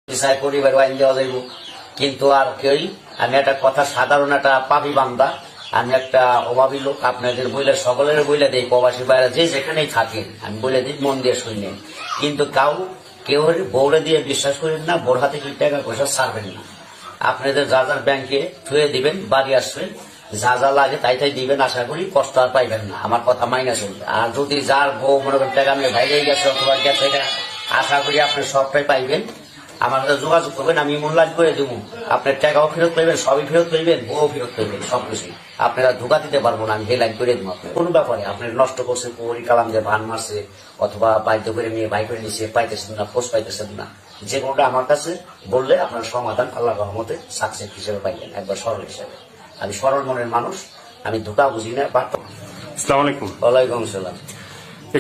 চাই পরিবার আইন দেওয়া যাইব, কিন্তু আর কেউ আমি একটা কথা সাধারণ একটা পাপি বান্দা, আমি একটা অভাবী লোক। আপনাদের বইলে সকলের বইলে দিই, প্রবাসী বাইরে যে যেখানেই থাকেন আমি বলে দিই, মন দিয়ে শুনেন। কিন্তু কেউ বউরে দিয়ে বিশ্বাস করেন না, বোর হাতে কি টাকা পয়সা ছাড়বেন না। আপনাদের যা যার ব্যাংকে থুয়ে দিবেন, বাড়ি আসবেন, যা যা লাগে তাই তাই দিবেন। আশা করি কষ্ট আর পাইবেন না, আমার কথা মাইনা চলবে। আর যদি যার বউ মনে করেন টাকা নিয়ে বাইরে গেছে অথবা গেছে, এটা আশা করি আপনি সবটাই পাইবেন। আমার সাথে যোগাযোগ করবেন, আমি মূল্যায়ন করে দেবো। আপনার টাকাও ফেরত পাইবেন, সবই ফেরত পাইবেন, বউ ফেরত পাইবেন, সবকিছুই। আপনারা ধোকা দিতে পারবো না, আমি হেলাইন করে দেবো। আপনার কোন ব্যাপারে আপনার নষ্ট করছে, পরি কালাম দিয়ে ভান মারছে, অথবা বাধ্য করে নিয়ে বাই করে নিচ্ছে, পাইতেছেন না, খোঁজ পাইতেছেন না, যে কোনোটা আমার কাছে বললে আপনার সমাধান আল্লাহর রহমতে সাকসেস হিসেবে পাইবেন, একবার সরল হিসেবে। আমি সরল মনের মানুষ, আমি ধোকা বুঝি না। আসসালামু আলাইকুম। ওয়ালাইকুম সালাম।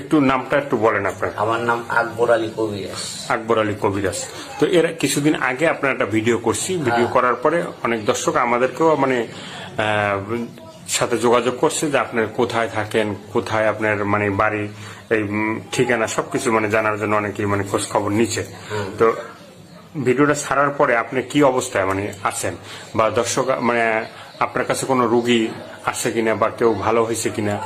একটু নামটা একটু বলেন আপনার। আমার নাম আকবর আলী কবিরাজ। আকবর আলী কবিরাজ। তো এর কিছুদিন আগে আপনার একটা ভিডিও করছি, ভিডিও করার পরে অনেক দর্শক আমাদেরকেও মানে সাথে যোগাযোগ করছে যে আপনার কোথায় থাকেন, কোথায় আপনার মানে বাড়ি, এই ঠিকানা সবকিছু মানে জানার জন্য অনেকেই মানে খোঁজ খবর নিচ্ছে। তো ভিডিওটা ছাড়ার পরে আপনি কি অবস্থায় মানে আছেন, বা দর্শক মানে আপনার কাছে কোনো রোগী আসছে কিনা, বা কেউ ভালো হয়েছে কিনা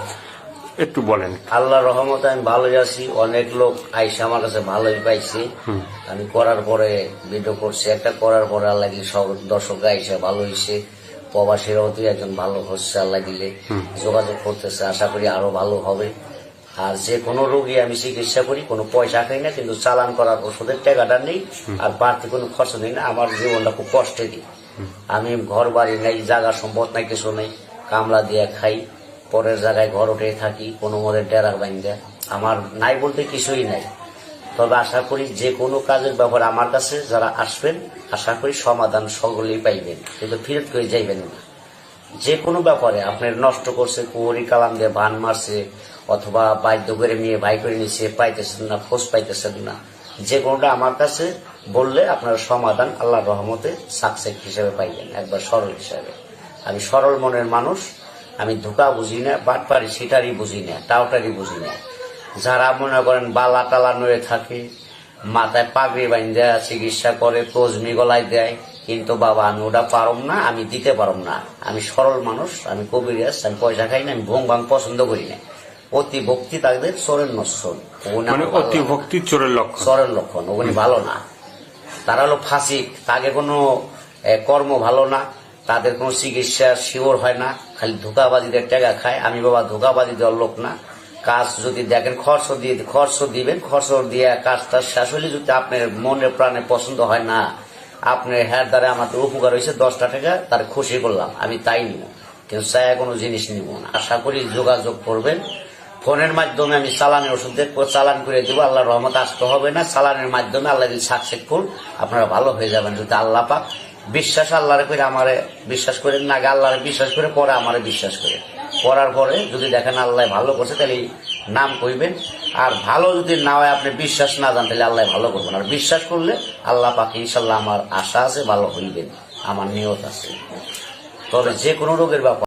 একটু বলেন। আল্লাহর রহমতে আমি ভালোই আছি। অনেক লোক আইসা আমার কাছে ভালোই পাইছি। আমি করার পরে ভিডিও করছি, একটা করার পরে আল্লাহ দিলে সব দর্শক আইসা ভালো হয়েছে। প্রবাসীরাও তুই একজন ভালো হচ্ছে, আল্লাহ দিলে যোগাযোগ করতেছে, আশা করি আরো ভালো হবে। আর যে কোনো রোগী আমি চিকিৎসা করি, কোনো পয়সা খাই না, কিন্তু চালান করার ওষুধের টাকাটা নেই, আর বাড়তি কোনো খরচ নেই না। আমার জীবনটা খুব কষ্টে দিই। আমি ঘর বাড়ি নাই, জায়গা সম্পদ নাই, কিছু নেই, কামলা দিয়ে খাই, পরের জায়গায় ঘর উঠে থাকি, কোনো মদের ডেরার বাইন্দা। আমার নাই বলতে কিছুই নাই। তবে আশা করি যে কোনো কাজের ব্যাপারে আমার কাছে যারা আসবেন, আশা করি সমাধান সকলেই পাইবেন, কিন্তু ফিরত করে যাইবেন না। যে কোনো ব্যাপারে আপনার নষ্ট করছে, কুয়ারি কালাম দিয়ে ভান মারছে, অথবা বাধ্য করে নিয়ে ভাই করে নিচ্ছে, পাইতেছেন না, খোঁজ পাইতেছেন না, যে কোনোটা আমার কাছে বললে আপনার সমাধান আল্লাহর রহমতে সাকসেস হিসেবে পাইবেন, একবার সরল হিসাবে। আমি সরল মনের মানুষ, আমি ধোকা বুঝি না, বাটপারি সেটারই বুঝি না, টাওটারই বুঝি না। যারা মনে করেন বালা টালা নড়ে থাকে, মাথায় পাগড়ি বাইন্দা চিকিৎসা করে, তজমি গলায় দেয়, কিন্তু বাবা আমি ওটা পারম না, আমি দিতে পারম না। আমি সরল মানুষ, আমি কবিরাজ, আমি পয়সা খাই না, আমি ভোং ভাং পছন্দ করি না। অতি ভক্তি তাদের চোরের নশ্বর, মানে অতি ভক্তি চোরের লক্ষণ, চোরের লক্ষণ, ওগুলি ভালো না। তারা হলো ফাঁসিক, তাদের কোনো কর্ম ভালো না, তাদের কোনো চিকিৎসা শিওর হয় না, খালি ধোকাবাজিদের টাকা খায়। আমি বাবা ধোকাবাজি দেওয়ার লোক না। কাজ যদি দেখেন খরচ দিবেন, খরচ দিয়ে কাজটা শেষ হলে যদি আপনার মনের প্রাণে পছন্দ হয় না, আপনার হ্যার দ্বারা আমাদের উপকার হয়েছে 10টা টাকা, তার খুশি করলাম, আমি তাই নিব, কিন্তু চায় কোনো জিনিস নিব না। আশা করি যোগাযোগ করবেন ফোনের মাধ্যমে। আমি চালানের ওষুধ চালান করে দেবো, আল্লাহর রহমত আসতে হবে না। চালানের মাধ্যমে আল্লাহ যদি সাকসেসফুল, আপনারা ভালো হয়ে যাবেন যদি আল্লাহ পাক বিশ্বাস আল্লাহরে করে আমারে বিশ্বাস করেন না, আগে আল্লাহরে বিশ্বাস করে পরে আমারে বিশ্বাস করে, করার পরে যদি দেখেন আল্লাহ ভালো করছে, তাহলে নাম কইবেন। আর ভালো যদি না হয়, আপনি বিশ্বাস না জান, তাহলে আল্লাহ ভালো করবেন। আর বিশ্বাস করলে আল্লাহ পাক ইনশাল্লাহ, আমার আশা আছে ভালো হইবেন, আমার নিয়ত আছে। তবে যে কোনো রোগের ব্যাপার